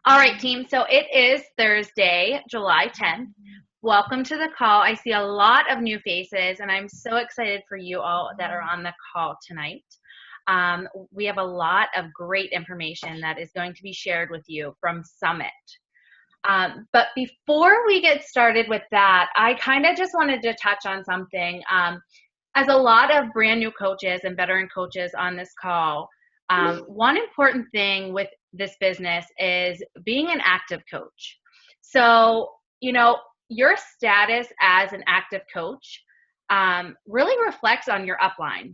All right, team. So it is Thursday, July 10th. Welcome to the call. I see a lot of new faces, and I'm so excited for you all that are on the call tonight. We have a lot of great information that is going to be shared with you from Summit. But before we get started with that, I kind of just wanted to touch on something. As a lot of brand new coaches and veteran coaches on this call, one important thing with this business is being an active coach. So, your status as an active coach really reflects on your upline,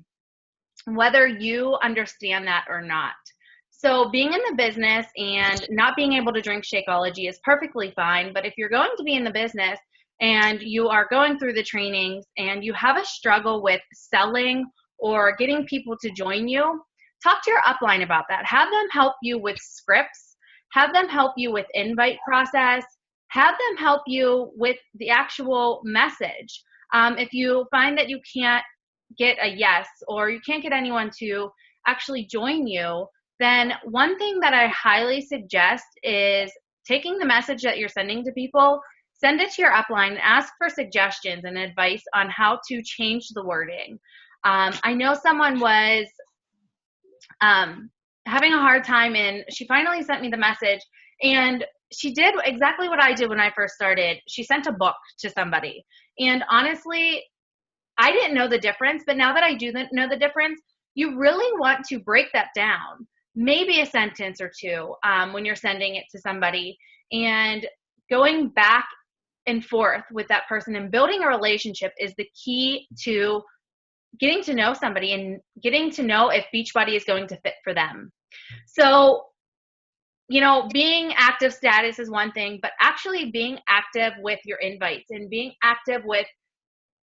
whether you understand that or not. So being in the business and not being able to drink Shakeology is perfectly fine, but if you're going to be in the business and you are going through the trainings and you have a struggle with selling or getting people to join you, talk to your upline about that. Have them help you with scripts. Have them help you with invite process. Have them help you with the actual message. If you find that you can't get a yes or you can't get anyone to actually join you, then one thing that I highly suggest is taking the message that you're sending to people, send it to your upline, and ask for suggestions and advice on how to change the wording. I know someone was having a hard time, and she finally sent me the message, and she did exactly what I did when I first started. She sent a book to somebody, and honestly, I didn't know the difference, but now that I do know the difference, you really want to break that down, maybe a sentence or two when you're sending it to somebody, and going back and forth with that person and building a relationship is the key to getting to know somebody and getting to know if Beachbody is going to fit for them. So, being active status is one thing, but actually being active with your invites and being active with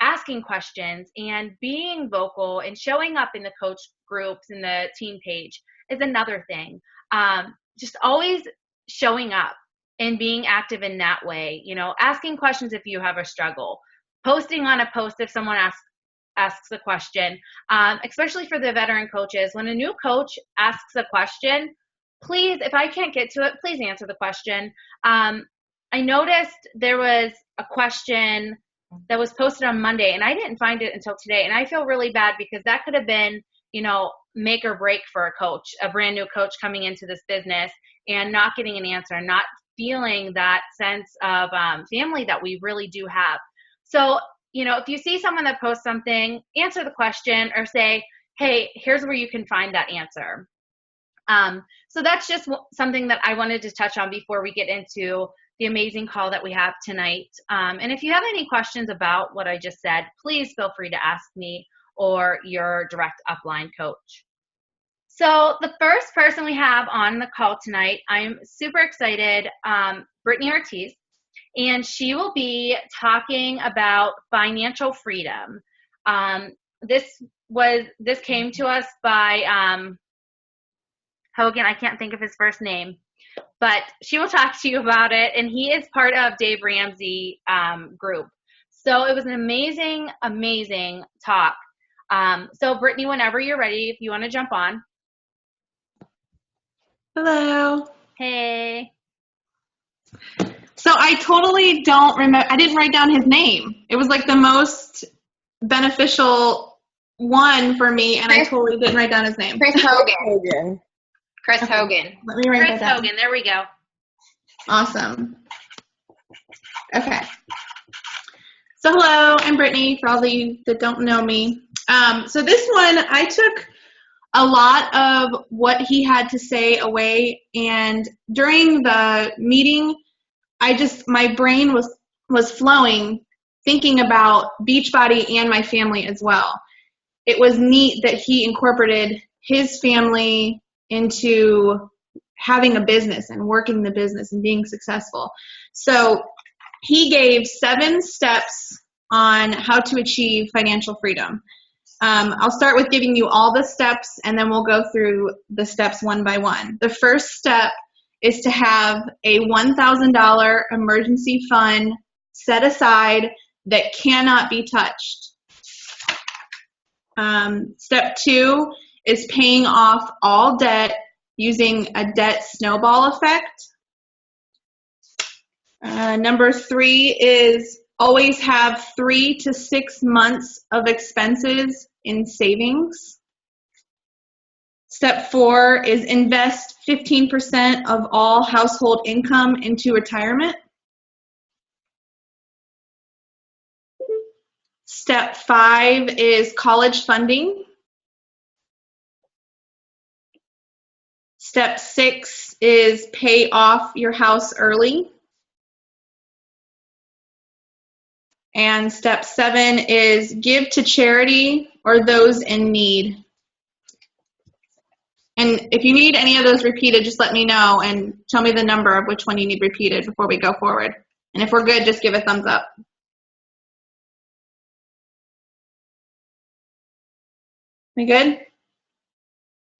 asking questions and being vocal and showing up in the coach groups and the team page is another thing. Just always showing up and being active in that way, asking questions if you have a struggle, posting on a post if someone asks a question, especially for the veteran coaches. When a new coach asks a question, please, if I can't get to it, please answer the question. I noticed there was a question that was posted on Monday, and I didn't find it until today, and I feel really bad because that could have been, make or break for a coach, a brand new coach coming into this business and not getting an answer, not feeling that sense of family that we really do have. So, if you see someone that posts something, answer the question or say, hey, here's where you can find that answer. So that's just something that I wanted to touch on before we get into the amazing call that we have tonight. And if you have any questions about what I just said, please feel free to ask me or your direct upline coach. So the first person we have on the call tonight, I'm super excited, Brittany Ortiz, and she will be talking about financial freedom. This came to us by Hogan. I can't think of his first name, but she will talk to you about it, and he is part of Dave Ramsey group. So it was an amazing, amazing talk. So Brittany, whenever you're ready, if you want to jump on. Hello. Hey. So I totally don't remember. I didn't write down his name. It was like the most beneficial one for me, and I totally didn't write down his name. Chris Hogan. Chris Hogan. Let me write Chris that down. Hogan. There we go. Awesome. Okay. So hello, I'm Brittany, for all of you that don't know me. So this one, I took a lot of what he had to say away, and during the meeting, my brain was flowing, thinking about Beachbody and my family as well. It was neat that he incorporated his family into having a business and working the business and being successful. So he gave 7 steps on how to achieve financial freedom. I'll start with giving you all the steps, and then we'll go through the steps one by one. The first step is to have a $1,000 emergency fund set aside that cannot be touched. Step 2 is paying off all debt using a debt snowball effect. Number 3 is always have 3 to 6 months of expenses in savings. Step 4 is invest 15% of all household income into retirement. Step 5 is college funding. Step 6 is pay off your house early. And step 7 is give to charity or those in need. And if you need any of those repeated, just let me know and tell me the number of which one you need repeated before we go forward. And if we're good, just give a thumbs up. We good?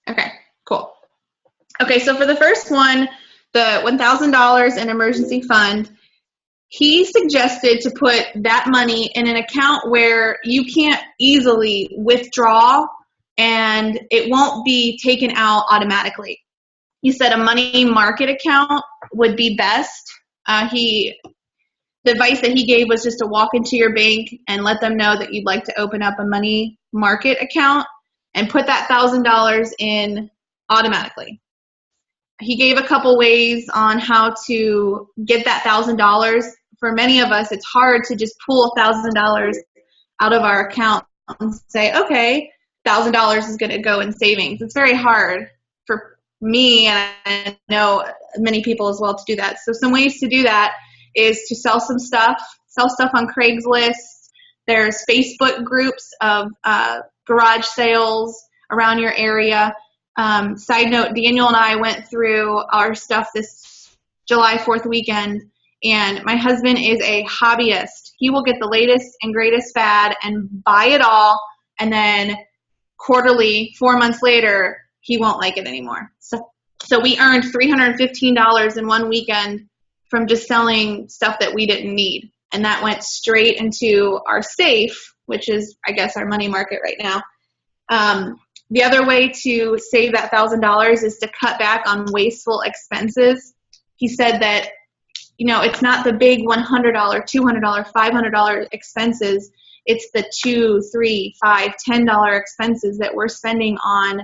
Okay, cool. Okay, so for the first one, the $1,000 in emergency fund, he suggested to put that money in an account where you can't easily withdraw and it won't be taken out automatically. He said a money market account would be best. The advice that he gave was just to walk into your bank and let them know that you'd like to open up a money market account and put that $1,000 in automatically. He gave a couple ways on how to get that $1,000. For many of us, it's hard to just pull $1,000 out of our account and say, okay, $1,000 is going to go in savings. It's very hard for me, and I know many people as well, to do that. So some ways to do that is to sell stuff on Craigslist. There's Facebook groups of garage sales around your area. Side note, Daniel and I went through our stuff this July 4th weekend, and my husband is a hobbyist. He will get the latest and greatest fad and buy it all, and then quarterly, 4 months later, he won't like it anymore. So we earned $315 in one weekend from just selling stuff that we didn't need, and that went straight into our safe, which is, I guess, our money market right now. The other way to save that $1,000 is to cut back on wasteful expenses. He said that, it's not the big $100, $200, $500 expenses. It's the $2, $3, $5, $10 expenses that we're spending on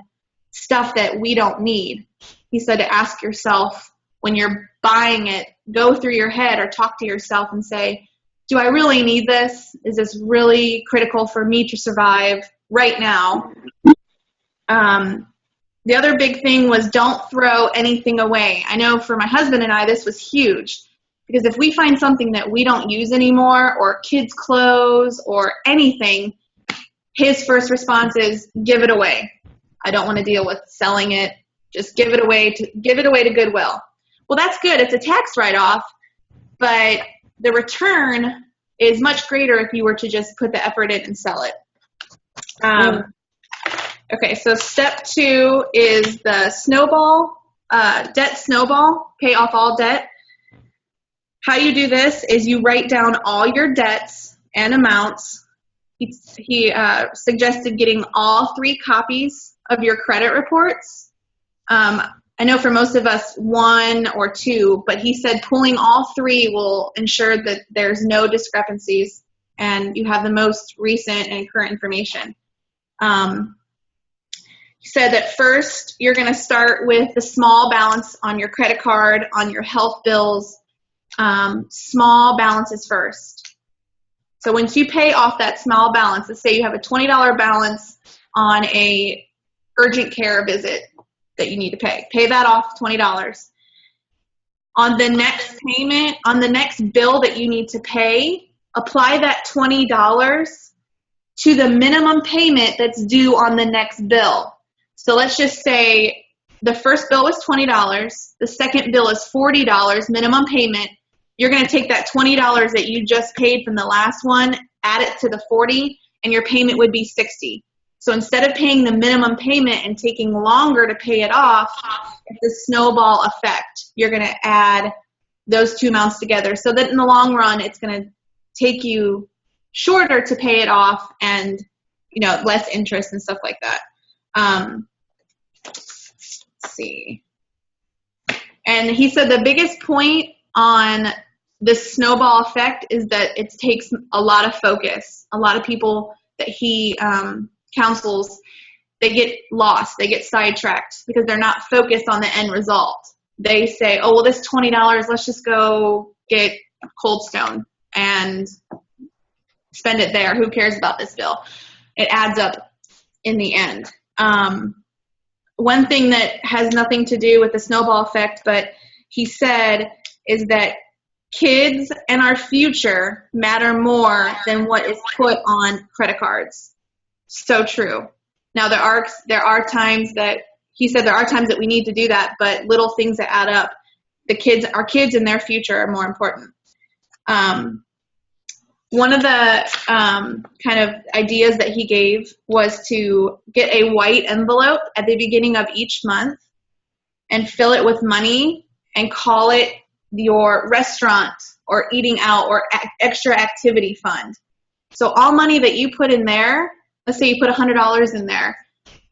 stuff that we don't need. He said to ask yourself when you're buying it, go through your head or talk to yourself and say, do I really need this? Is this really critical for me to survive right now? The other big thing was don't throw anything away. I know for my husband and I, this was huge, because if we find something that we don't use anymore, or kids' clothes or anything, his first response is give it away. I don't want to deal with selling it. Just give it away to Goodwill. Well, that's good. It's a tax write-off, but the return is much greater if you were to just put the effort in and sell it. Okay, so step 2 is the debt snowball, pay off all debt. How you do this is you write down all your debts and amounts. He suggested getting all 3 copies of your credit reports. I know for most of us, 1 or 2, but he said pulling all 3 will ensure that there's no discrepancies and you have the most recent and current information. He said that first you're going to start with the small balance on your credit card, on your health bills, small balances first. So once you pay off that small balance, let's say you have a $20 balance on a urgent care visit that you need to pay that off, $20. On the next payment, on the next bill that you need to pay, apply that $20 to the minimum payment that's due on the next bill. So let's just say the first bill was $20, the second bill is $40 minimum payment. You're going to take that $20 that you just paid from the last one, add it to the $40, and your payment would be $60. So instead of paying the minimum payment and taking longer to pay it off, it's a snowball effect. You're going to add those 2 amounts together so that in the long run, it's going to take you shorter to pay it off and, less interest and stuff like that. Let's see. And he said the biggest point on the snowball effect is that it takes a lot of focus. A lot of people that he counsels, they get lost, they get sidetracked because they're not focused on the end result. They say, oh, well, this $20, let's just go get Cold Stone and spend it there. Who cares about this bill? It adds up in the end. One thing that has nothing to do with the snowball effect, but he said, is that kids and our future matter more than what is put on credit cards. So true. Now, there are times that he said there are times that we need to do that, but little things that add up. Our kids and their future are more important. One of the kind of ideas that he gave was to get a white envelope at the beginning of each month and fill it with money and call it your restaurant or eating out or extra activity fund. So all money that you put in there, let's say you put $100 in there,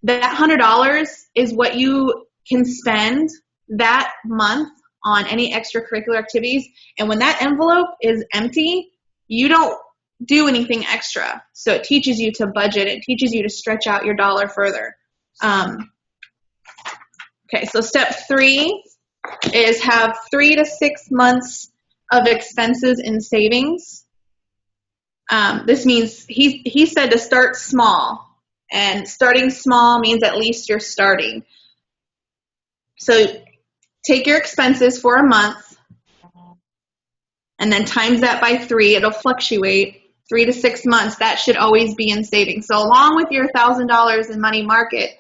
that $100 is what you can spend that month on any extracurricular activities. And when that envelope is empty, you don't do anything extra. So it teaches you to budget. It teaches you to stretch out your dollar further. Okay, so step 3 is have 3 to 6 months of expenses in savings. This means he said to start small. And starting small means at least you're starting. So take your expenses for a month and then times that by 3. It'll fluctuate 3 to 6 months. That should always be in savings. So along with your $1,000 in money market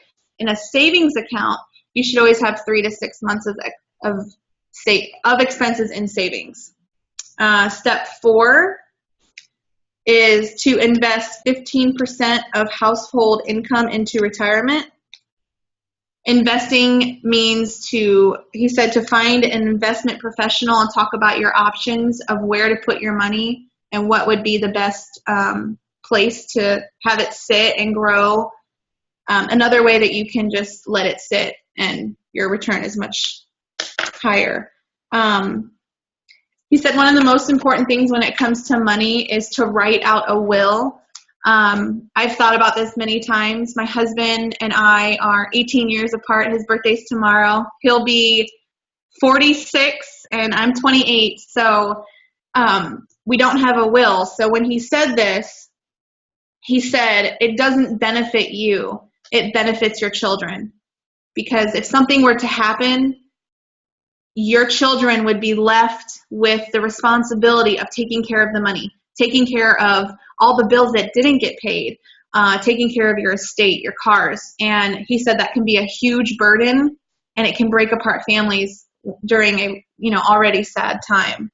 in a savings account, you should always have 3 to 6 months of expenses in savings. Step 4 is to invest 15% of household income into retirement. Investing means he said, to find an investment professional and talk about your options of where to put your money and what would be the best place to have it sit and grow. Another way that you can just let it sit and your return is much higher. He said one of the most important things when it comes to money is to write out a will. I've thought about this many times. My husband and I are 18 years apart. His birthday's tomorrow. He'll be 46 and I'm 28. So we don't have a will. So when he said this, he said it doesn't benefit you. It benefits your children. Because if something were to happen, your children would be left with the responsibility of taking care of the money, taking care of all the bills that didn't get paid, taking care of your estate, your cars. And he said that can be a huge burden and it can break apart families during a already sad time.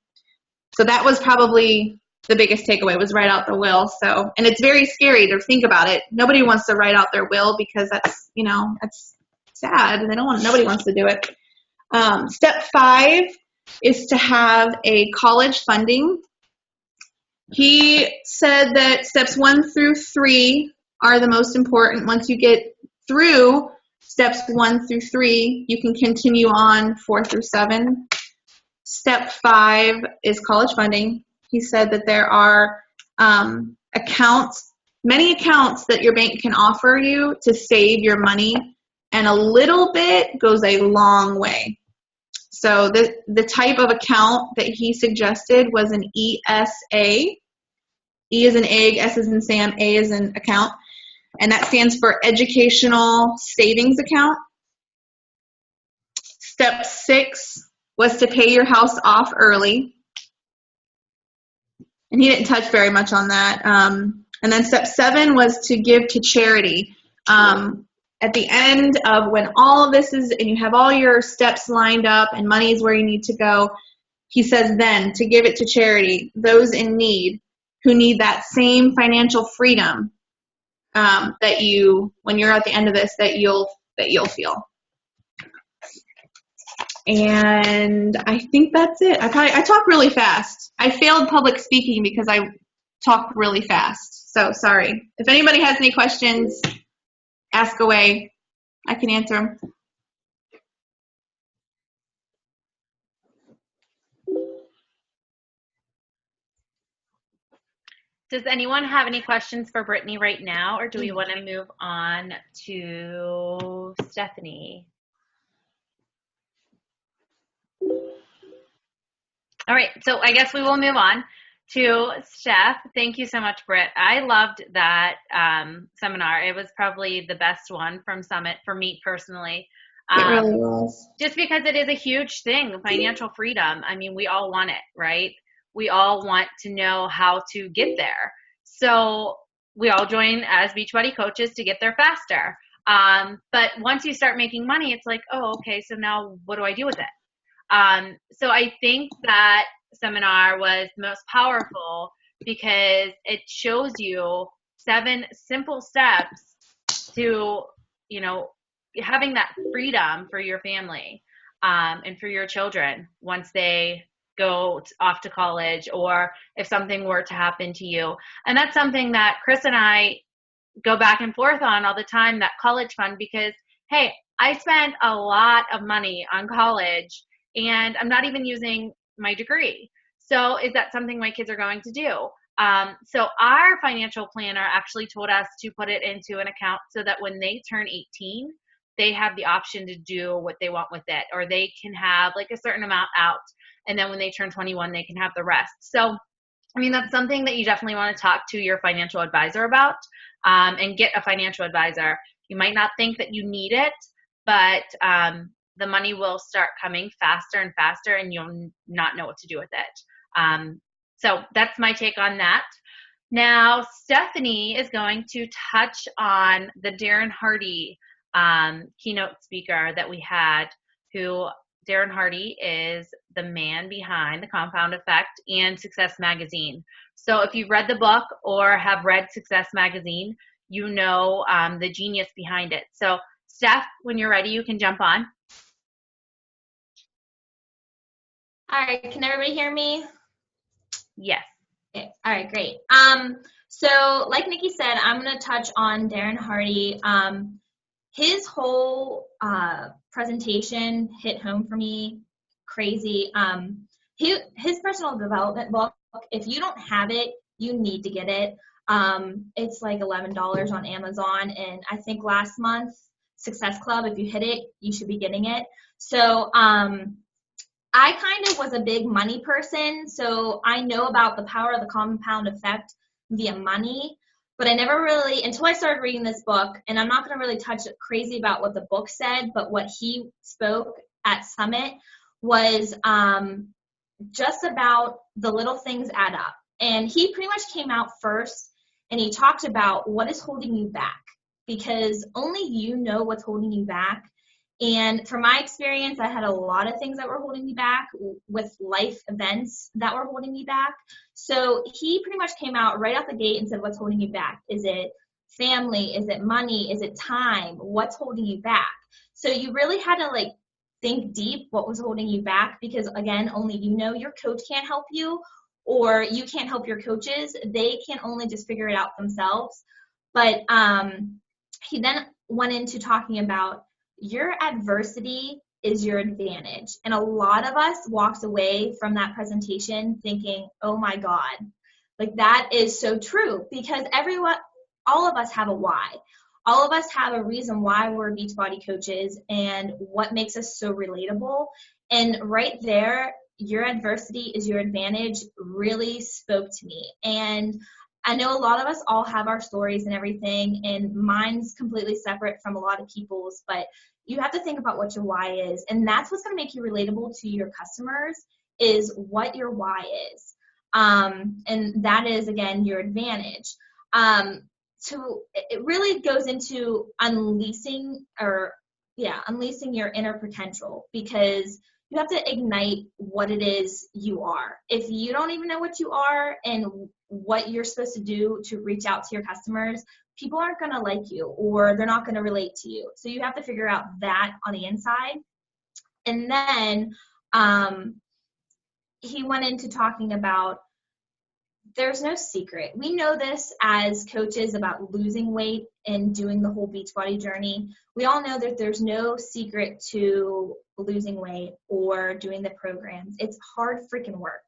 So that was probably the biggest takeaway, was write out the will. So, and it's very scary to think about it. Nobody wants to write out their will because that's sad. Nobody wants to do it. Step 5 is to have a college funding. He said that steps 1 through 3 are the most important. Once you get through steps 1 through 3, you can continue on 4 through 7. Step 5 is college funding. He said that there are many accounts that your bank can offer you to save your money, and a little bit goes a long way. So the type of account that he suggested was an ESA. E is in egg, S is in Sam, A is in account. And that stands for Educational Savings Account. Step 6 was to pay your house off early. And he didn't touch very much on that. And then step 7 was to give to charity. At the end of when all of this is, and you have all your steps lined up and money is where you need to go, he says then to give it to charity, those in need who need that same financial freedom that you, when you're at the end of this, that you'll feel. And I think that's it. I talk really fast. I failed public speaking because I talk really fast. So sorry. If anybody has any questions, ask away. I can answer them. Does anyone have any questions for Brittany right now, or do we want to move on to Stephanie? All right, so I guess we will move on to Steph. Thank you so much, Britt. I loved that seminar. It was probably the best one from Summit for me personally. It really was. Just because it is a huge thing, financial freedom. I mean, we all want it, right? We all want to know how to get there. So we all join as Beachbody coaches to get there faster. But once you start making money, it's like, oh, okay, so now what do I do with it? So I think that seminar was most powerful because it shows you 7 simple steps to, having that freedom for your family and for your children once they go off to college, or if something were to happen to you. And that's something that Chris and I go back and forth on all the time, that college fund, because, hey, I spent a lot of money on college and I'm not even using my degree. So is that something my kids are going to do? So our financial planner actually told us to put it into an account so that when they turn 18, they have the option to do what they want with it, or they can have like a certain amount out. And then when they turn 21, they can have the rest. So, I mean, that's something that you definitely want to talk to your financial advisor about, and get a financial advisor. You might not think that you need it, but the money will start coming faster and faster, and you'll not know what to do with it. So that's my take on that. Now, Stephanie is going to touch on the Darren Hardy keynote speaker that we had, who Darren Hardy is the man behind The Compound Effect and Success Magazine. So if you've read the book or have read Success Magazine, you know the genius behind it. So Steph, when you're ready, you can jump on. All right, can everybody hear me? Yes. Okay. All right, great. So like Nikki said, I'm going to touch on Darren Hardy. His whole presentation hit home for me, crazy. His personal development book, if you don't have it, you need to get it. It's like $11 on Amazon, and I think last month, Success Club, if you hit it, you should be getting it. So I kind of was a big money person, so I know about the power of the compound effect via money, but I never really, until I started reading this book, and I'm not going to really touch crazy about what the book said, but what he spoke at Summit was just about the little things add up. And he pretty much came out first, and he talked about what is holding you back, because only you know what's holding you back. And from my experience, I had a lot of things that were holding me back with life events that were holding me back. So he pretty much came out right out the gate and said, what's holding you back? Is it family? Is it money? Is it time? What's holding you back? So you really had to think deep what was holding you back, because again, only you know. Your coach can't help you, or you can't help your coaches. They can only just figure it out themselves. But he then went into talking about your adversity is your advantage. And a lot of us walked away from that presentation thinking, oh my God, that is so true, because all of us have a why. All of us have a reason why we're Beachbody coaches and what makes us so relatable. And right there, your adversity is your advantage really spoke to me. And I know a lot of us all have our stories and everything, and mine's completely separate from a lot of people's, but you have to think about what your why is. And that's what's going to make you relatable to your customers, is what your why is. And that is, again, your advantage. It really goes into unleashing your inner potential, because you have to ignite what it is you are. If you don't even know what you are and what you're supposed to do to reach out to your customers, people aren't going to like you, or they're not going to relate to you. So you have to figure out that on the inside. And then he went into talking about there's no secret. We know this as coaches about losing weight and doing the whole Beachbody journey. We all know that there's no secret to losing weight or doing the programs. It's hard freaking work.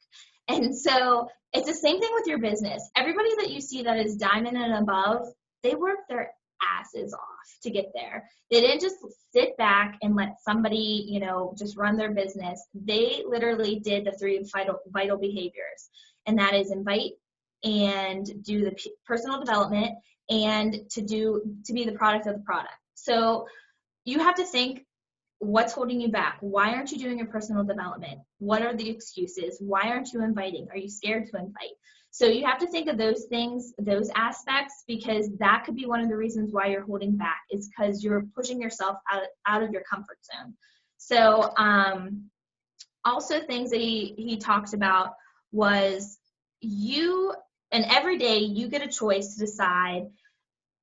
And so it's the same thing with your business. Everybody that you see that is diamond and above, they worked their asses off to get there. They didn't just sit back and let somebody, just run their business. They literally did the 3 vital behaviors, and that is invite and do the personal development and to be the product of the product. So you have to think, what's holding you back? Why aren't you doing your personal development? What are the excuses? Why aren't you inviting? Are you scared to invite? So you have to think of those things, those aspects, because that could be one of the reasons why you're holding back, is because you're pushing yourself out of your comfort zone. So also things that he talked about was and every day you get a choice to decide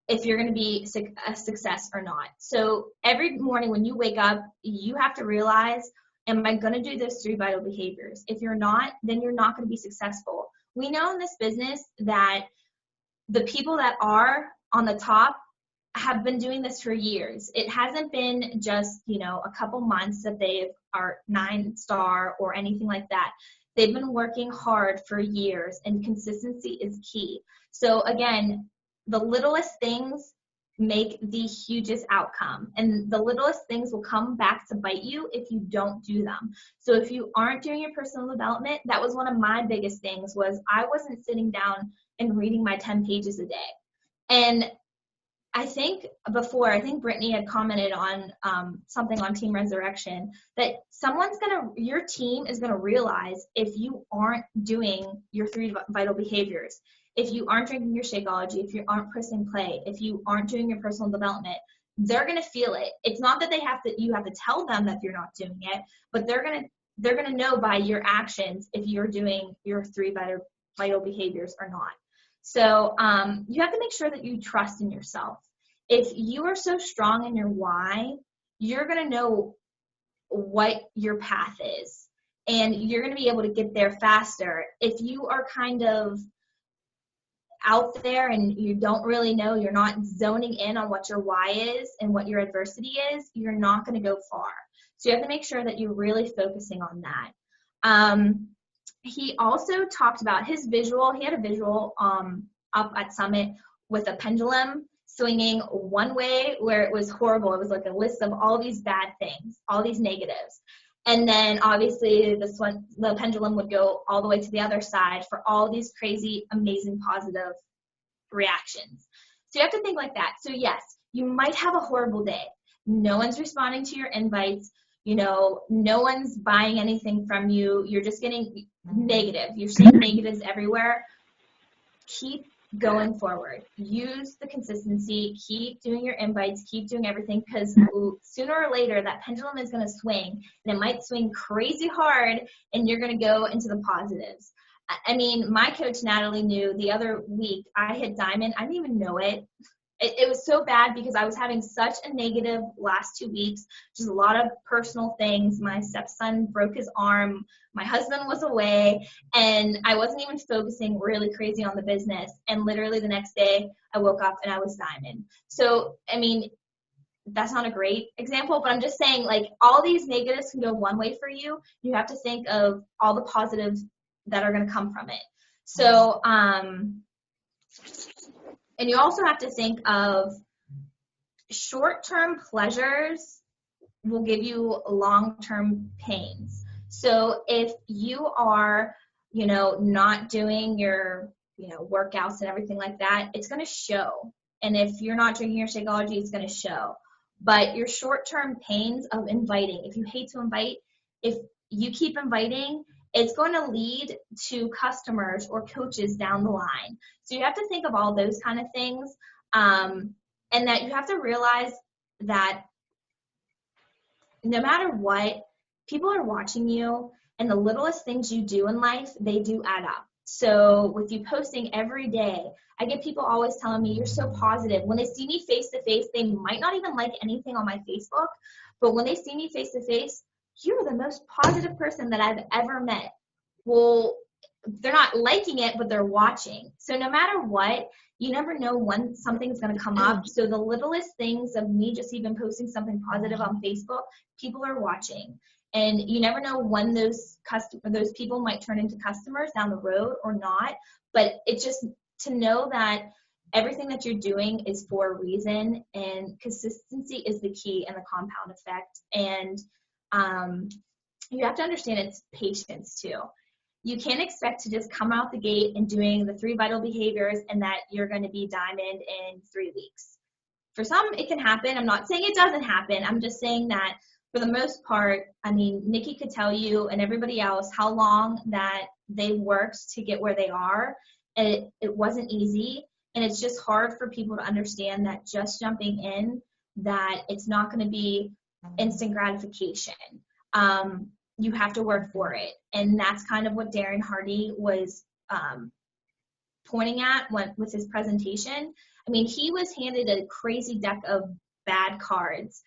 if you're going to be a success or not. So every morning when you wake up, you have to realize, am I going to do those 3 vital behaviors? If you're not, then you're not going to be successful. We know in this business that the people that are on the top have been doing this for years. It hasn't been just, a couple months that they are 9-star or anything like that. They've been working hard for years, and consistency is key. So again, the littlest things make the hugest outcome, and the littlest things will come back to bite you if you don't do them. So if you aren't doing your personal development, that was one of my biggest things, was I wasn't sitting down and reading my 10 pages a day. And I think Brittany had commented on something on Team Resurrection, that your team is going to realize if you aren't doing your 3 vital behaviors, if you aren't drinking your Shakeology, if you aren't pressing play, if you aren't doing your personal development, they're going to feel it. It's not that you have to tell them that you're not doing it, but they're going to know by your actions if you're doing your 3 vital behaviors or not. So you have to make sure that you trust in yourself. If you are so strong in your why, you're going to know what your path is, and you're going to be able to get there faster. If you are kind of out there and you don't really know, you're not zoning in on what your why is and what your adversity is, you're not going to go far. So you have to make sure that you're really focusing on that. He also talked about his visual. He had a visual up at Summit with a pendulum swinging one way where it was horrible. It was like a list of all these bad things, all these negatives. And then obviously the pendulum would go all the way to the other side for all these crazy, amazing, positive reactions. So you have to think like that. So yes, you might have a horrible day. No one's responding to your invites. No one's buying anything from you. You're just getting negative. You're seeing negatives everywhere. Keep going forward. Use the consistency. Keep doing your invites. Keep doing everything, because sooner or later that pendulum is going to swing, and it might swing crazy hard, and you're going to go into the positives. I mean, my coach Natalie knew the other week I hit diamond. I didn't even know it. It was so bad because I was having such a negative last 2 weeks, just a lot of personal things. My stepson broke his arm. My husband was away, and I wasn't even focusing really crazy on the business. And literally the next day I woke up and I was diamond. So, I mean, that's not a great example, but I'm just saying, like, all these negatives can go one way for you. You have to think of all the positives that are going to come from it. So, and you also have to think of short-term pleasures will give you long-term pains. So if you are, not doing your, workouts and everything like that, it's going to show. And if you're not drinking your Shakeology, it's going to show. But your short-term pains of inviting, if you hate to invite, if you keep inviting, it's going to lead to customers or coaches down the line. So you have to think of all those kind of things, and that you have to realize that no matter what, people are watching you, and the littlest things you do in life, they do add up. So with you posting every day, I get people always telling me, you're so positive. When they see me face to face, they might not even like anything on my Facebook, but when they see me face to face, you're the most positive person that I've ever met. Well, they're not liking it, but they're watching. So no matter what, you never know when something's going to come up. So the littlest things of me just even posting something positive on Facebook, people are watching. And you never know when those people might turn into customers down the road or not. But it's just to know that everything that you're doing is for a reason, and consistency is the key and the compound effect. And you have to understand it's patience too. You can't expect to just come out the gate and doing the 3 vital behaviors and that you're going to be diamond in 3 weeks. For some, it can happen. I'm not saying it doesn't happen. I'm just saying that for the most part, I mean, Nikki could tell you and everybody else how long that they worked to get where they are. And it wasn't easy. And it's just hard for people to understand that just jumping in, that it's not going to be instant gratification. You have to work for it. And that's kind of what Darren Hardy was pointing at with his presentation. I mean, he was handed a crazy deck of bad cards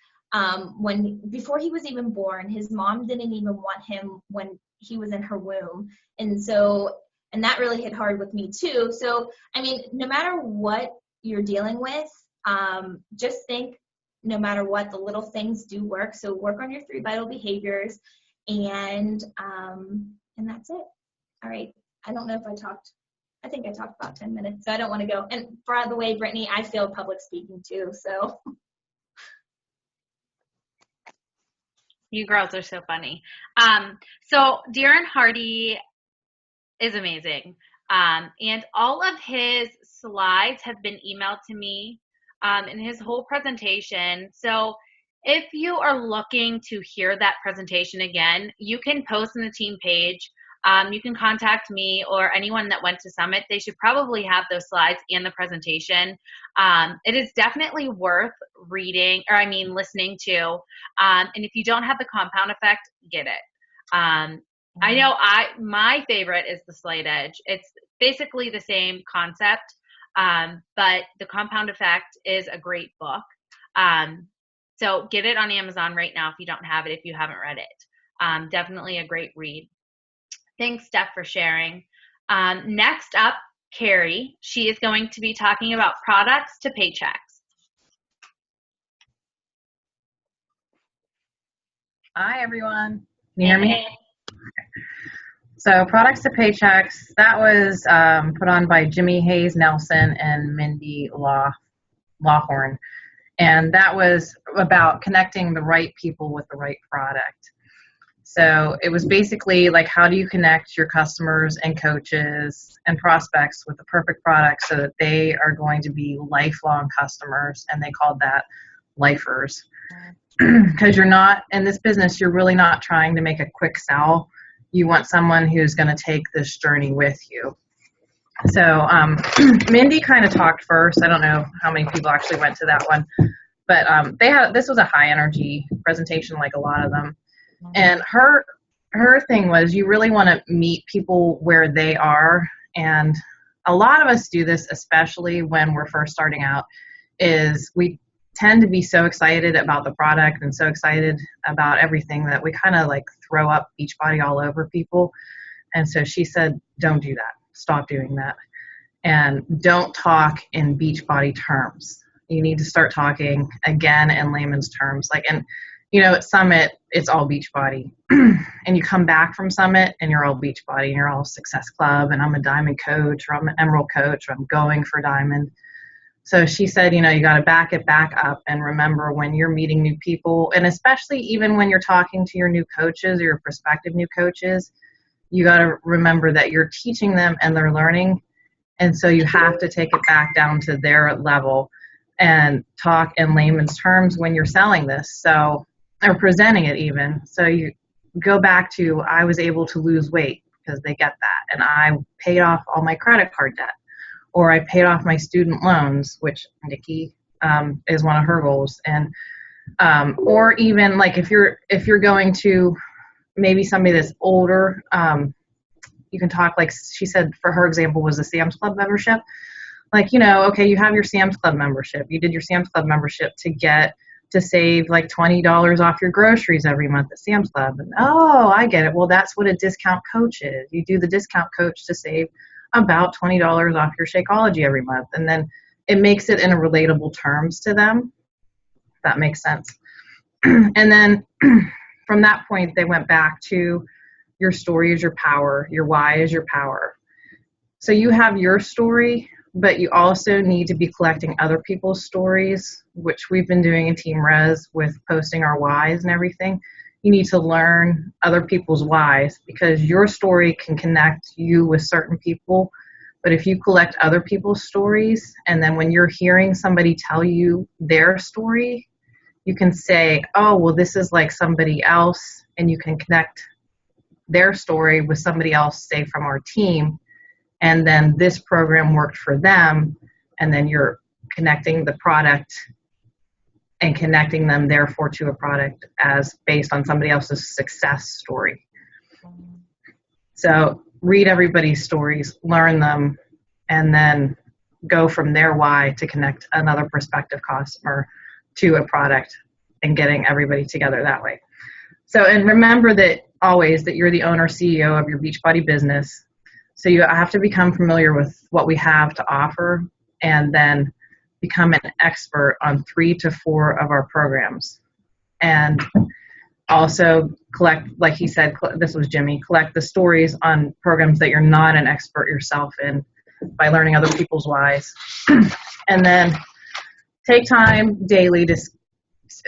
before he was even born. His mom didn't even want him when he was in her womb. And that really hit hard with me too. So, I mean, no matter what you're dealing with, just think no matter what, the little things do work. So work on your 3 vital behaviors, and that's it. All right. I don't know if I think I talked about 10 minutes, so I don't want to go. And by the way, Brittany, I failed public speaking too, so. You girls are so funny. So Darren Hardy is amazing. And all of his slides have been emailed to me in his whole presentation. So if you are looking to hear that presentation again, you can post in the team page. You can contact me or anyone that went to Summit. They should probably have those slides and the presentation. It is definitely worth listening to. And if you don't have the compound effect, get it. I know my favorite is the Slight Edge. It's basically the same concept, but the compound effect is a great book. So get it on Amazon right now if you don't have it, if you haven't read it. Definitely a great read. Thanks, Steph, for sharing. Next up, Karie. She is going to be talking about products to paychecks. Hi, everyone. Can you hear me? So products to paychecks, that was put on by Jimmy Hayes Nelson and Mindy Lawhorn. And that was about connecting the right people with the right product. So it was basically like, how do you connect your customers and coaches and prospects with the perfect product so that they are going to be lifelong customers, and they called that lifers. Because you're not, in this business, you're really not trying to make a quick sell. You want someone who's going to take this journey with you. So Mindy kind of talked first. I don't know how many people actually went to that one, but this was a high energy presentation, like a lot of them. And her thing was, you really want to meet people where they are. And a lot of us do this, especially when we're first starting out, is we tend to be so excited about the product and so excited about everything that we kind of like throw up Beachbody all over people. And so she said, don't do that. Stop doing that. And don't talk in Beachbody terms. You need to start talking again in layman's terms. And at Summit, it's all Beachbody. And you come back from Summit and you're all Beachbody and you're all Success Club, and I'm a Diamond coach, or I'm an Emerald coach, or I'm going for Diamond. So she said, you got to back it back up and remember, when you're meeting new people, and especially even when you're talking to your new coaches or your prospective new coaches, you got to remember that you're teaching them and they're learning. And so you have to take it back down to their level and talk in layman's terms when you're selling this. So, or presenting it even. So you go back to, I was able to lose weight because they get that. And I paid off all my credit card debt. Or I paid off my student loans, which Nikki is one of her goals. And or even like if you're going to maybe somebody that's older, you can talk, like she said, for her example was the Sam's Club membership. Okay, you have your Sam's Club membership. You did your Sam's Club membership to save like $20 off your groceries every month at Sam's Club. And I get it. Well, that's what a discount coach is. You do the discount coach to save about $20 off your Shakeology every month. And then it makes it in a relatable terms to them. If that makes sense. And then from that point, they went back to your story is your power, your why is your power. So you have your story, but you also need to be collecting other people's stories, which we've been doing in Team Res with posting our whys and everything. You need to learn other people's whys because your story can connect you with certain people. But if you collect other people's stories, and then when you're hearing somebody tell you their story, you can say, oh, well, this is like somebody else, and you can connect their story with somebody else, say from our team, and then this program worked for them, and then you're connecting the product and connecting them therefore to a product as based on somebody else's success story. So read everybody's stories, learn them, and then go from their why to connect another prospective customer to a product and getting everybody together that way. So, and remember that always that you're the owner, CEO of your Beachbody business. So you have to become familiar with what we have to offer and then become an expert on 3 to 4 of our programs. And also collect, like he said, this was Jimmy, collect the stories on programs that you're not an expert yourself in by learning other people's whys. And then take time daily to,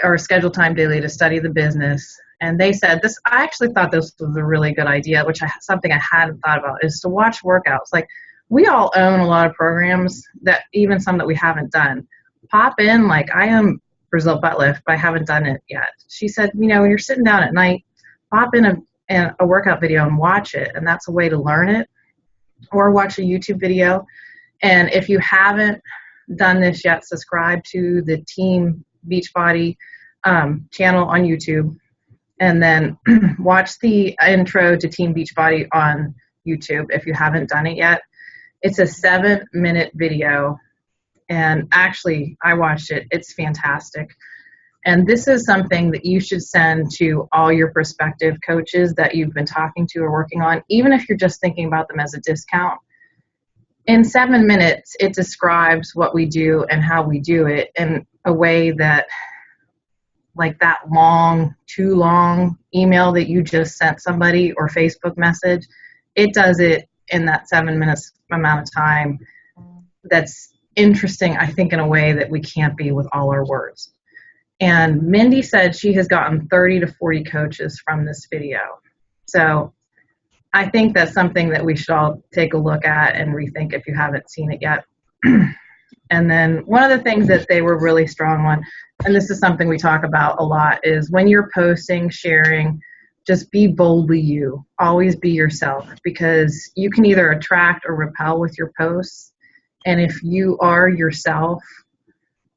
or schedule time daily to study the business. And they said this, I actually thought this was a really good idea, which something I hadn't thought about, is to watch workouts. Like, we all own a lot of programs, that even some that we haven't done. Pop in, like I am Brazil butt lift, but I haven't done it yet. She said, you know, when you're sitting down at night, pop in a workout video and watch it. And that's a way to learn it. Or watch a YouTube video. And if you haven't done this yet, subscribe to the Team Beachbody channel on YouTube. And then watch the intro to Team Beachbody on YouTube if you haven't done it yet. It's a 7-minute video. And actually, I watched it. It's fantastic. And this is something that you should send to all your prospective coaches that you've been talking to or working on, even if you're just thinking about them as a discount. In 7 minutes, it describes what we do and how we do it in a way that, like that too long email that you just sent somebody or Facebook message, it does it in that 7 minutes amount of time. That's interesting, I think, in a way that we can't be with all our words. And Mindy said she has gotten 30 to 40 coaches from this video. So I think that's something that we should all take a look at and rethink if you haven't seen it yet. And then one of the things that they were really strong on, and this is something we talk about a lot, is when you're posting, sharing, just be boldly you. Always be yourself, because you can either attract or repel with your posts. And if you are yourself,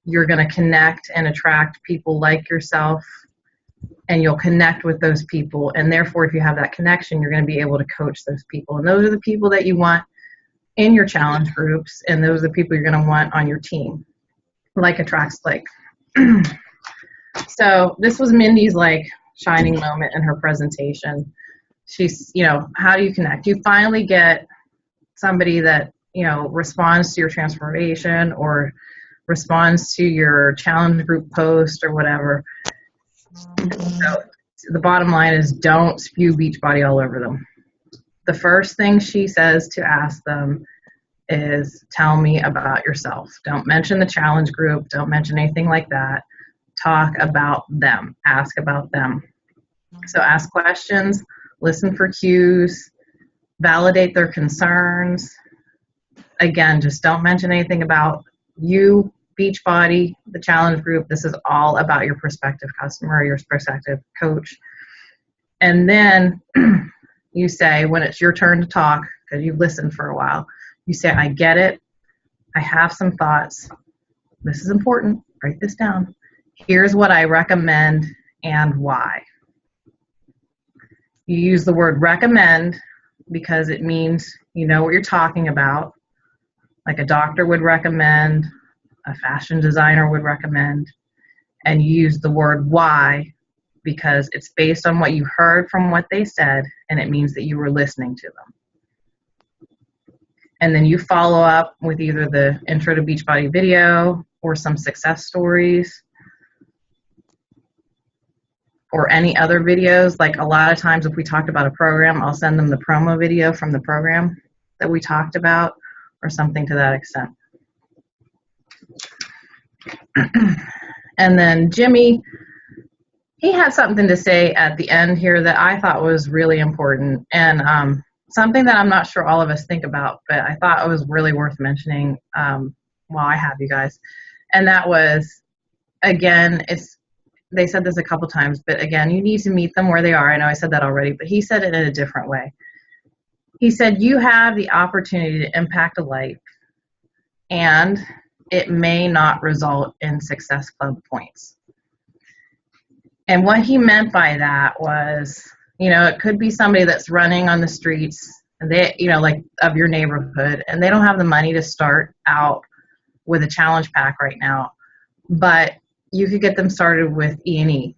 you're going to connect and attract people like yourself, and you'll connect with those people. And therefore, if you have that connection, you're going to be able to coach those people. And those are the people that you want in your challenge groups, and those are the people you're going to want on your team. Like attracts like. So this was Mindy's like shining moment in her presentation. She's, you know, how do you connect? You finally get somebody that, you know, responds to your transformation or responds to your challenge group post or whatever. So the bottom line is, don't spew Beachbody all over them. The first thing she says to ask them is, tell me about yourself. Don't mention the challenge group. Don't mention anything like that. Talk about them. Ask about them. So ask questions, listen for cues, validate their concerns. Again, just don't mention anything about you, Beachbody, the challenge group. This is all about your prospective customer, your prospective coach. And then you say, when it's your turn to talk, because you've listened for a while, you say, I get it. I have some thoughts. This is important. Write this down. Here's what I recommend and why. You use the word recommend because it means you know what you're talking about. Like a doctor would recommend, a fashion designer would recommend, and you use the word why because it's based on what you heard from what they said, and it means that you were listening to them. And then you follow up with either the Intro to Beachbody video or some success stories. or any other videos. Like a lot of times if we talk about a program, I'll send them the promo video from the program that we talked about or something to that extent. And then Jimmy, he had something to say at the end here that I thought was really important, and something that I'm not sure all of us think about, but I thought it was really worth mentioning while I have you guys. And that was, again, they said this a couple times, but again, you need to meet them where they are. I know I said that already, but he said it in a different way. He said, you have the opportunity to impact a life, and it may not result in Success Club points. And what he meant by that was, it could be somebody that's running on the streets, and they, like of your neighborhood, and they don't have the money to start out with a challenge pack right now, but you could get them started with E&E,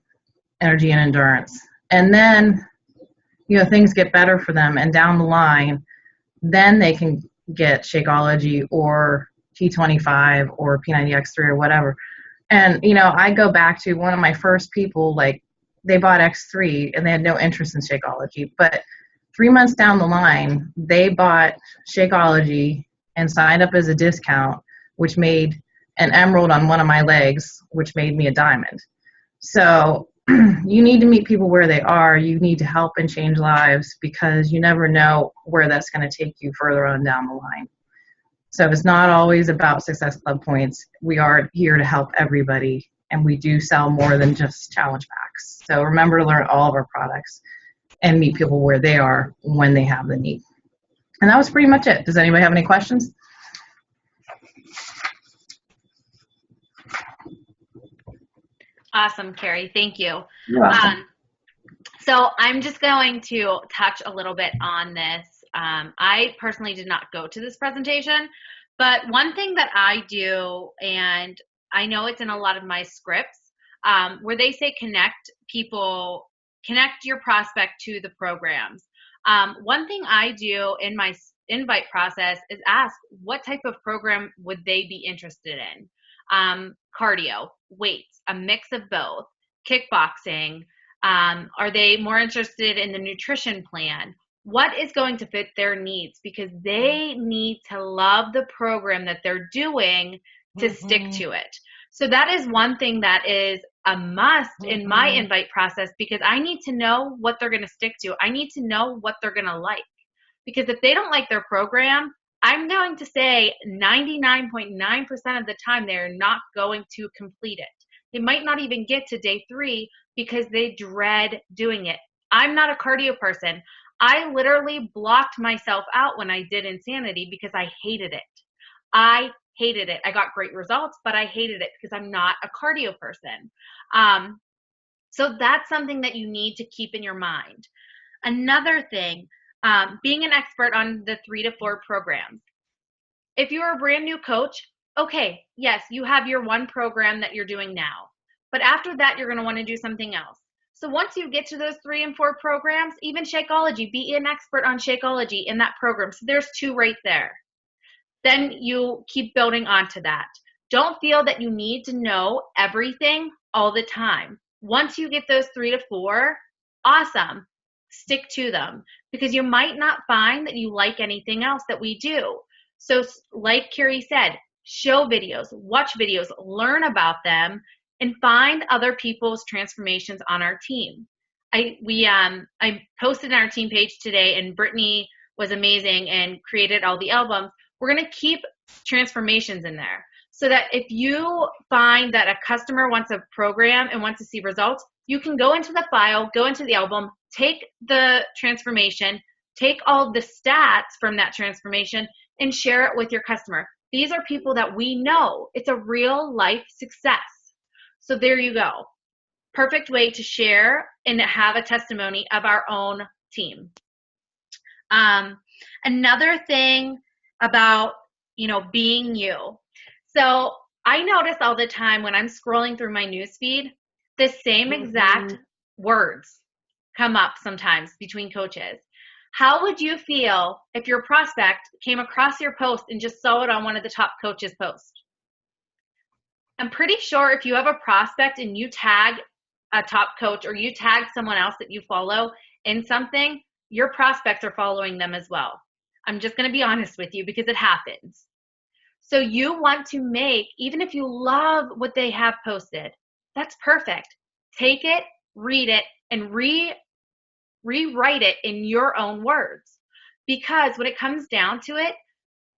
energy and endurance. And then, things get better for them, and down the line, then they can get Shakeology or T25 or P90X3 or whatever. And, I go back to one of my first people, like, they bought X3 and they had no interest in Shakeology. But 3 months down the line, they bought Shakeology and signed up as a discount, which made an emerald on one of my legs, which made me a diamond. So you need to meet people where they are. You need to help and change lives, because you never know where that's going to take you further on down the line. So it's not always about Success Club points. We are here to help everybody, and we do sell more than just challenge packs. So remember to learn all of our products and meet people where they are when they have the need. And that was pretty much it. Does anybody have any questions? Awesome, Karie. Thank you. You're welcome. So I'm just going to touch a little bit on this. I personally did not go to this presentation, but one thing that I do, and I know it's in a lot of my scripts, where they say connect your prospect to the programs. One thing I do in my invite process is ask what type of program would they be interested in. Cardio, weights, a mix of both, kickboxing. Are they more interested in the nutrition plan? What is going to fit their needs? Because they need to love the program that they're doing to stick to it. So that is one thing that is a must in my invite process, because I need to know what they're going to stick to. I need to know what they're going to like. Because if they don't like their program, I'm going to say 99.9% of the time they're not going to complete it. They might not even get to day 3 because they dread doing it. I'm not a cardio person. I literally blocked myself out when I did Insanity because I hated it. I hated it. I got great results, but I hated it because I'm not a cardio person. So that's something that you need to keep in your mind. Another thing, being an expert on the 3 to 4 programs. If you're a brand new coach, okay, yes, you have your one program that you're doing now. But after that, you're going to want to do something else. So once you get to those 3 and 4 programs, even Shakeology, be an expert on Shakeology in that program. So there's 2 right there. Then you keep building onto that. Don't feel that you need to know everything all the time. Once you get those 3 to 4, awesome. Stick to them, because you might not find that you like anything else that we do. So like Karie said, show videos, watch videos, learn about them, and find other people's transformations on our team. I posted on our team page today, and Brittany was amazing and created all the albums. We're going to keep transformations in there, so that if you find that a customer wants a program and wants to see results, you can go into the file, go into the album, take the transformation, take all the stats from that transformation, and share it with your customer. These are people that we know. It's a real life success. So there you go. Perfect way to share and have a testimony of our own team. Another thing about, being you. So I notice all the time when I'm scrolling through my newsfeed, the same exact words come up sometimes between coaches. How would you feel if your prospect came across your post and just saw it on one of the top coaches' posts? I'm pretty sure if you have a prospect and you tag a top coach or you tag someone else that you follow in something, your prospects are following them as well. I'm just going to be honest with you because it happens. So you want to make, even if you love what they have posted, that's perfect. Take it, read it, and rewrite it in your own words. Because when it comes down to it,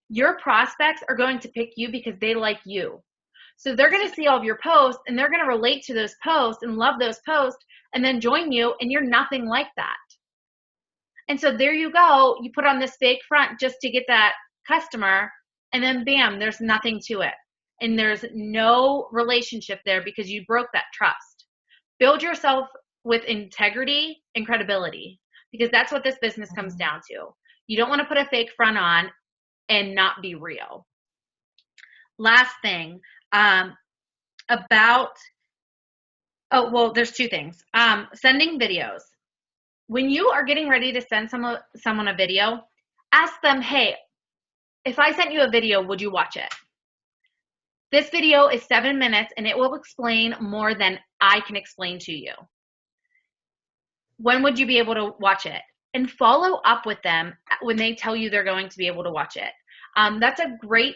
your prospects are going to pick you because they like you. So they're going to see all of your posts and they're going to relate to those posts and love those posts and then join you, and you're nothing like that. And so there you go. You put on this fake front just to get that customer, and then bam, there's nothing to it. And there's no relationship there because you broke that trust. Build yourself with integrity and credibility, because that's what this business comes down to. You don't want to put a fake front on and not be real. Last thing there's two things. Sending videos. When you are getting ready to send someone a video, ask them, hey, if I sent you a video, would you watch it? This video is 7 minutes and it will explain more than I can explain to you. When would you be able to watch it? And follow up with them when they tell you they're going to be able to watch it. That's a great,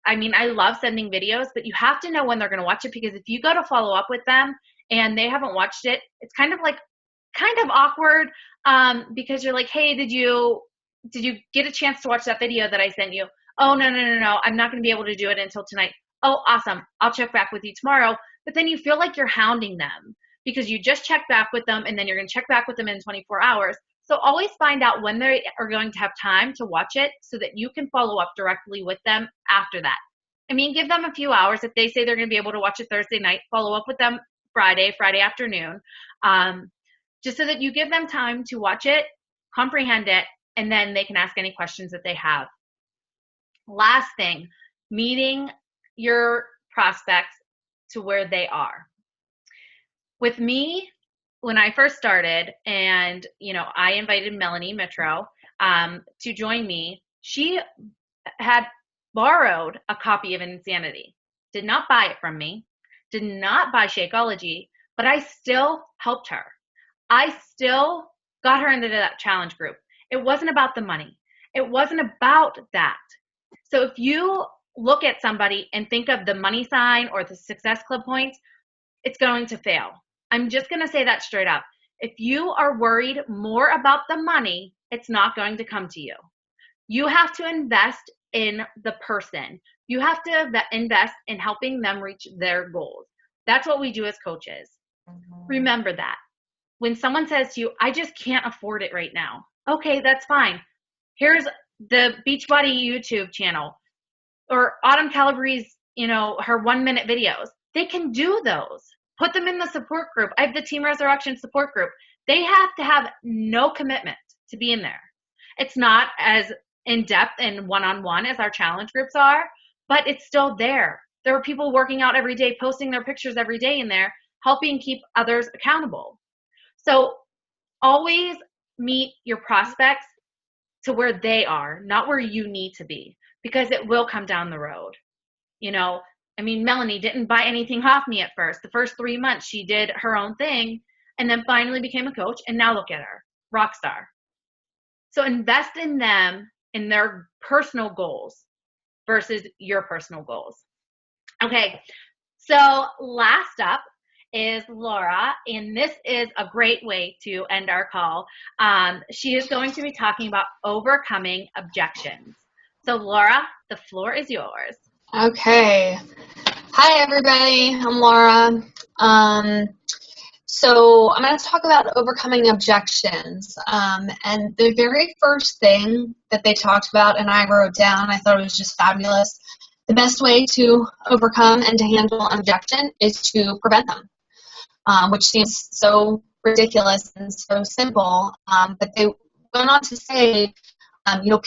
I love sending videos, but you have to know when they're going to watch it, because if you go to follow up with them and they haven't watched it, it's kind of awkward, because you're like, hey, did you get a chance to watch that video that I sent you? Oh, no, I'm not going to be able to do it until tonight. Oh, awesome. I'll check back with you tomorrow. But then you feel like you're hounding them because you just checked back with them and then you're going to check back with them in 24 hours. So always find out when they are going to have time to watch it so that you can follow up directly with them after that. Give them a few hours. If they say they're going to be able to watch it Thursday night, follow up with them Friday afternoon, just so that you give them time to watch it, comprehend it, and then they can ask any questions that they have. Last thing, meeting your prospects to where they are. With me, when I first started, and I invited Melanie Mitro to join me, she had borrowed a copy of Insanity, did not buy it from me, did not buy Shakeology, but I still helped her. I still got her into that challenge group. It wasn't about the money. It wasn't about that. So if you look at somebody and think of the money sign or the Success Club points, it's going to fail. I'm just going to say that straight up. If you are worried more about the money, it's not going to come to you. You have to invest in the person. You have to invest in helping them reach their goals. That's what we do as coaches. Mm-hmm. Remember that. When someone says to you, I just can't afford it right now. Okay, that's fine. Here's the Beachbody YouTube channel or Autumn Calabrese, her 1-minute videos. They can do those. Put them in the support group. I have the Team Resurrection support group. They have to have no commitment to be in there. It's not as in-depth and one-on-one as our challenge groups are, but it's still there. There are people working out every day, posting their pictures every day in there, helping keep others accountable. So always meet your prospects to where they are, not where you need to be, because it will come down the road. Melanie didn't buy anything off me at first. The first 3 months, she did her own thing and then finally became a coach. And now look at her, rock star. So invest in them, in their personal goals versus your personal goals. Okay. So last up is Laura, and this is a great way to end our call. She is going to be talking about overcoming objections. So Laura, the floor is yours. Okay. Hi, everybody. I'm Laura. So I'm going to talk about overcoming objections. And the very first thing that they talked about, and I wrote down, I thought it was just fabulous. The best way to overcome and to handle an objection is to prevent them, which seems so ridiculous and so simple. But they went on to say,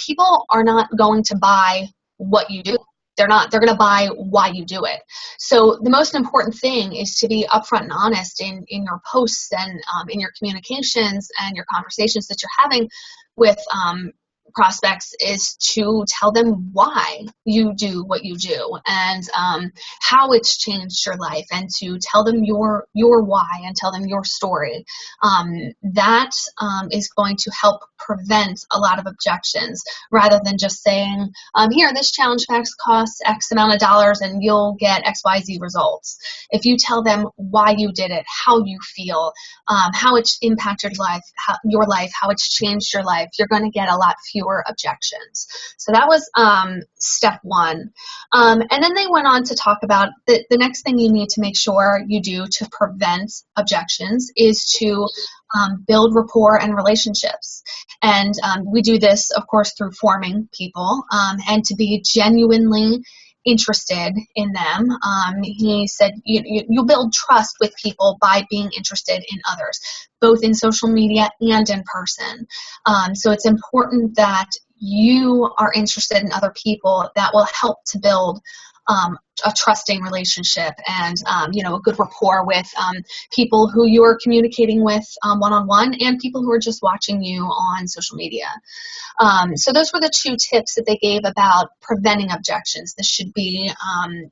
people are not going to buy what you do. They're going to buy why you do it. So the most important thing is to be upfront and honest in your posts and in your communications and your conversations that you're having with prospects is to tell them why you do what you do and how it's changed your life, and to tell them your why and tell them your story. That is going to help prevent a lot of objections, rather than just saying, here, this challenge pack costs X amount of dollars and you'll get XYZ results. If you tell them why you did it, how you feel, how it's impacted your life, how it's changed your life, you're going to get a lot fewer objections. So that was step one. And then they went on to talk about the next thing you need to make sure you do to prevent objections is to build rapport and relationships. And we do this, of course, through forming people, and to be genuinely interested in them. He said you build trust with people by being interested in others, both in social media and in person. So it's important that you are interested in other people. That will help to build a trusting relationship and a good rapport with people who you're communicating with one-on-one, and people who are just watching you on social media. So those were the two tips that they gave about preventing objections. This should be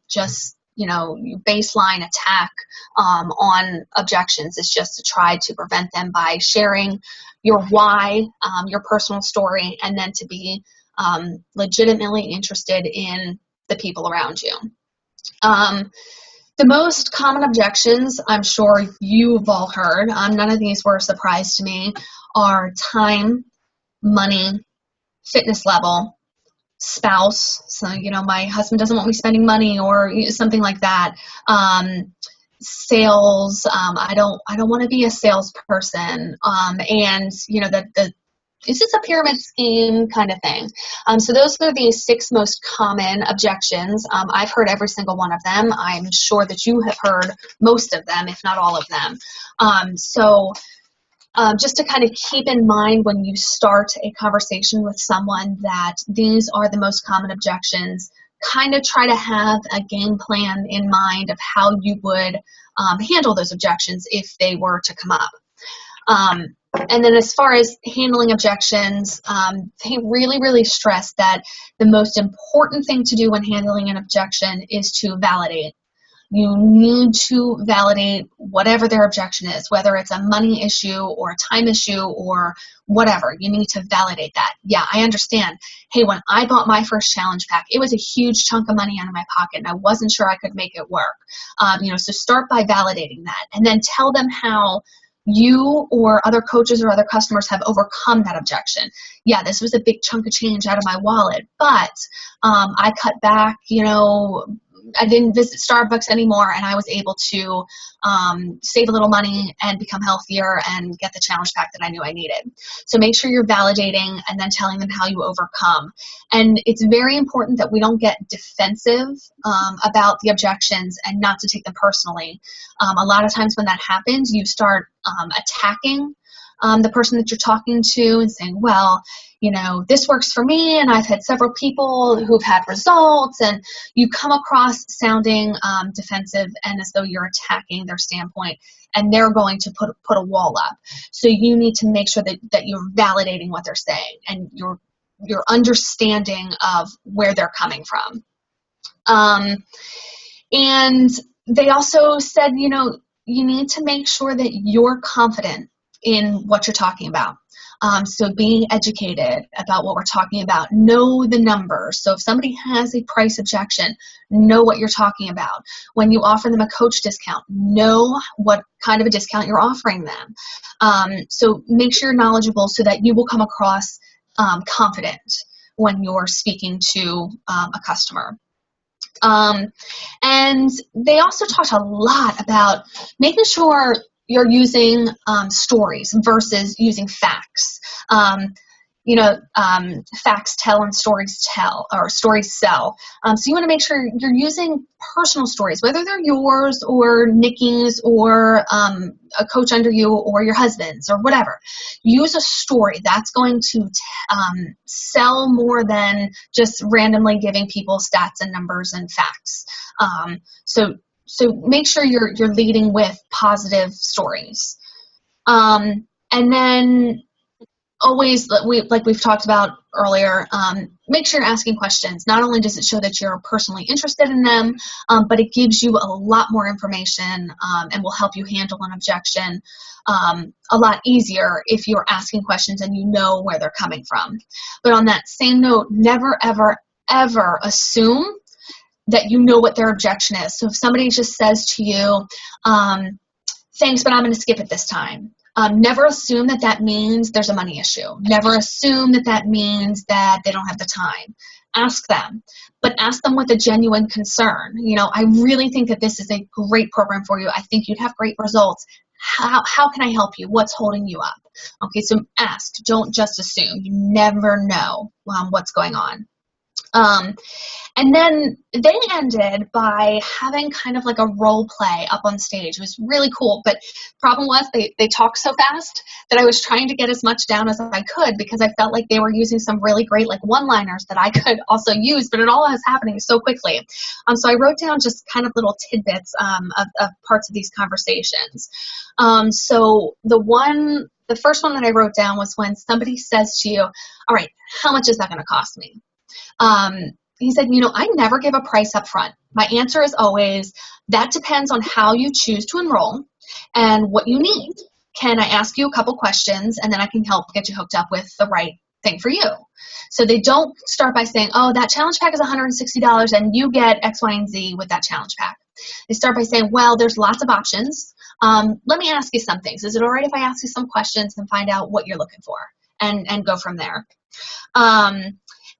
just baseline attack on objections is just to try to prevent them by sharing your why, your personal story, and then to be legitimately interested in the people around you. The most common objections, I'm sure you've all heard, none of these were a surprise to me, are time, money, fitness level, spouse. So, my husband doesn't want me spending money, or something like that. Sales, I don't want to be a salesperson. And is this a pyramid scheme kind of thing? So those are the 6 most common objections. I've heard every single one of them. I'm sure that you have heard most of them, if not all of them. Just to kind of keep in mind when you start a conversation with someone that these are the most common objections, kind of try to have a game plan in mind of how you would handle those objections if they were to come up. And then as far as handling objections, they really, really stress that the most important thing to do when handling an objection is to validate. You need to validate whatever their objection is, whether it's a money issue or a time issue or whatever. You need to validate that. Yeah, I understand. Hey, when I bought my first challenge pack, it was a huge chunk of money out of my pocket, and I wasn't sure I could make it work. So start by validating that, and then tell them how you or other coaches or other customers have overcome that objection. Yeah, this was a big chunk of change out of my wallet, but I cut back, I didn't visit Starbucks anymore, and I was able to save a little money and become healthier and get the challenge pack that I knew I needed. So make sure you're validating and then telling them how you overcome. And it's very important that we don't get defensive about the objections and not to take them personally. A lot of times when that happens, you start attacking the person that you're talking to and saying, well, this works for me, and I've had several people who've had results, and you come across sounding defensive and as though you're attacking their standpoint, and they're going to put a wall up. So you need to make sure that you're validating what they're saying and you're understanding of where they're coming from. And they also said, you need to make sure that you're confident in what you're talking about. So being educated about what we're talking about, know the numbers. So if somebody has a price objection, know what you're talking about. When you offer them a coach discount, know what kind of a discount you're offering them. So make sure you're knowledgeable so that you will come across confident when you're speaking to a customer. And they also talked a lot about making sure you're using stories versus using facts. Facts tell and stories tell, or stories sell. So you want to make sure you're using personal stories, whether they're yours or Nikki's or a coach under you or your husband's or whatever. Use a story. That's going to sell more than just randomly giving people stats and numbers and facts. So make sure you're leading with positive stories. And then always, like we've talked about earlier, make sure you're asking questions. Not only does it show that you're personally interested in them, but it gives you a lot more information and will help you handle an objection a lot easier if you're asking questions and you know where they're coming from. But on that same note, never, ever, ever assume that you know what their objection is. So if somebody just says to you, thanks, but I'm going to skip it this time. Never assume that that means there's a money issue. Never assume that that means that they don't have the time. Ask them, but ask them with a genuine concern. You know, I really think that this is a great program for you. I think you'd have great results. How can I help you? What's holding you up? Okay, so ask. Don't just assume. You never know what's going on. And then they ended by having kind of like a role play up on stage. It was really cool, but problem was they talked so fast that I was trying to get as much down as I could because I felt like they were using some really great like one-liners that I could also use, but it all was happening so quickly. So I wrote down just kind of little tidbits of parts of these conversations. So the first one that I wrote down was when somebody says to you, all right, how much is that going to cost me? He said, you know, I never give a price up front. My answer is always, that depends on how you choose to enroll and what you need. Can I ask you a couple questions and then I can help get you hooked up with the right thing for you? So they don't start by saying, oh, that challenge pack is $160 and you get X, Y, and Z with that challenge pack. They start by saying, well, there's lots of options. Let me ask you some things. Is it all right if I ask you some questions and find out what you're looking for and go from there?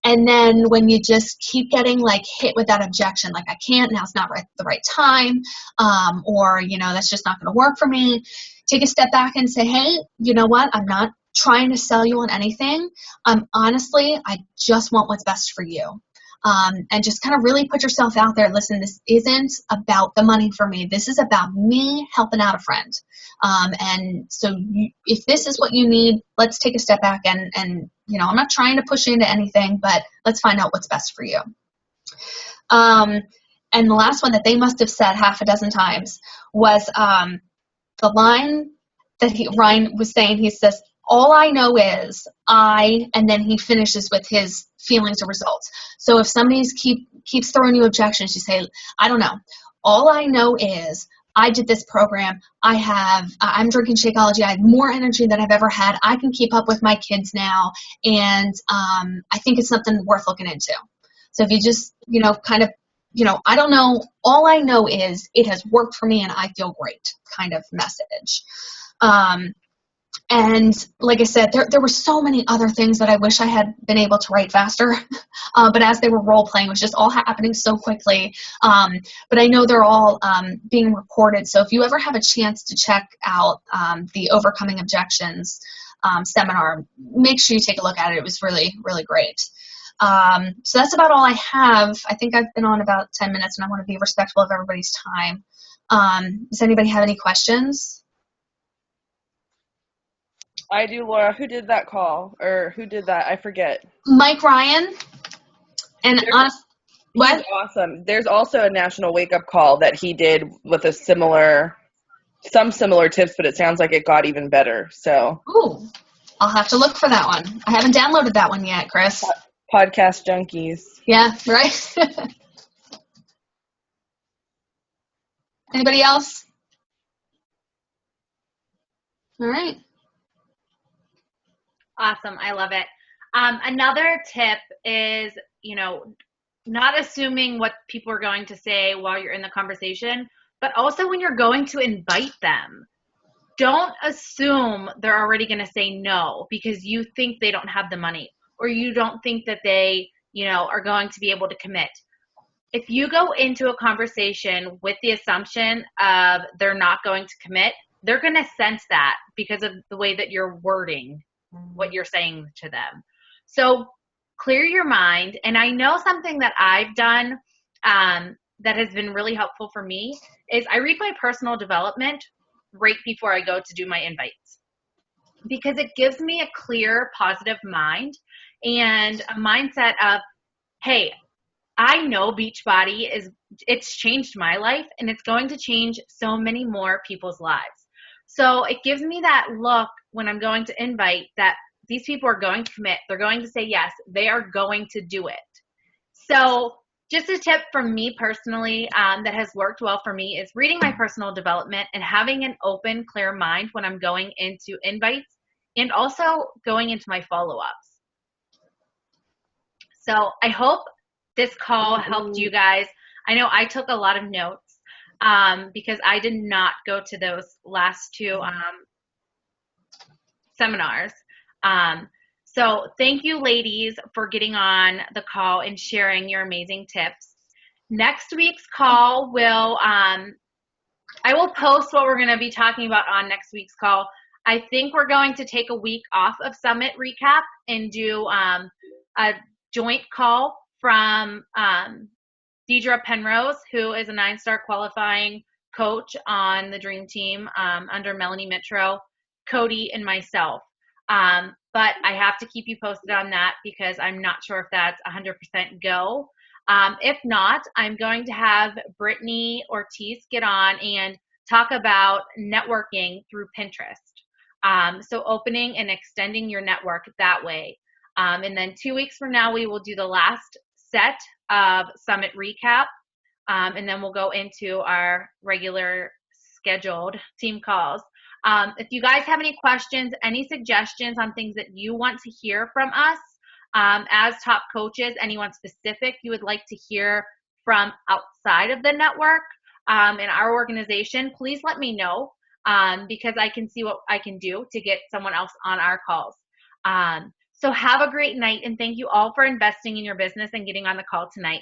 And then when you just keep getting like hit with that objection, like I can't, now it's not the right time, or, you know, that's just not going to work for me, take a step back and say, hey, you know what? I'm not trying to sell you on anything. Honestly, I just want what's best for you. And just kind of really put yourself out there. Listen, this isn't about the money for me. This is about me helping out a friend. And so if this is what you need, let's take a step back and, you know, I'm not trying to push you into anything, but let's find out what's best for you. And the last one that they must have said half a dozen times was the line that Ryan was saying. He says, all I know is and then he finishes with his feelings or results. So if somebody keeps throwing you objections, you say, I don't know. All I know is I did this program. I'm drinking Shakeology. I have more energy than I've ever had. I can keep up with my kids now. And I think it's something worth looking into. So if you just, you know, kind of, you know, I don't know. All I know is it has worked for me and I feel great kind of message. And like I said, there were so many other things that I wish I had been able to write faster. But as they were role playing, it was just all happening so quickly. But I know they're all being recorded. So if you ever have a chance to check out the Overcoming Objections seminar, make sure you take a look at it. It was really, really great. So that's about all I have. I think I've been on about 10 minutes and I want to be respectful of everybody's time. Does anybody have any questions? I do, Laura. Who did that call? Or who did that? I forget. Mike Ryan. And what? He's awesome. There's also a national wake-up call that he did with some similar tips, but it sounds like it got even better. So. Ooh, I'll have to look for that one. I haven't downloaded that one yet, Chris. Podcast junkies. Yeah, right? Anybody else? All right. Awesome. I love it. Another tip is, you know, not assuming what people are going to say while you're in the conversation, but also when you're going to invite them. Don't assume they're already going to say no because you think they don't have the money or you don't think that they, you know, are going to be able to commit. If you go into a conversation with the assumption of they're not going to commit, they're going to sense that because of the way that you're wording what you're saying to them. So clear your mind. And I know something that I've done that has been really helpful for me is I read my personal development right before I go to do my invites because it gives me a clear, positive mind and a mindset of, hey, I know Beachbody it's changed my life and it's going to change so many more people's lives. So it gives me that look when I'm going to invite that these people are going to commit. They're going to say yes. They are going to do it. So just a tip from me personally that has worked well for me is reading my personal development and having an open, clear mind when I'm going into invites and also going into my follow-ups. So I hope this call helped you guys. I know I took a lot of notes because I did not go to those last two seminars. So thank you, ladies, for getting on the call and sharing your amazing tips. Next week's call will, I will post what we're going to be talking about on next week's call. I think we're going to take a week off of Summit Recap and do a joint call from Deidre Penrose, who is a 9-star qualifying coach on the Dream Team under Melanie Mitro, Cody, and myself. But I have to keep you posted on that because I'm not sure if that's 100% go. If not, I'm going to have Brittany Ortiz get on and talk about networking through Pinterest. So opening and extending your network that way. And then 2 weeks from now, we will do the last set of Summit Recap. And then we'll go into our regular scheduled team calls. If you guys have any questions, any suggestions on things that you want to hear from us as top coaches, anyone specific you would like to hear from outside of the network in our organization, please let me know because I can see what I can do to get someone else on our calls. So have a great night, and thank you all for investing in your business and getting on the call tonight.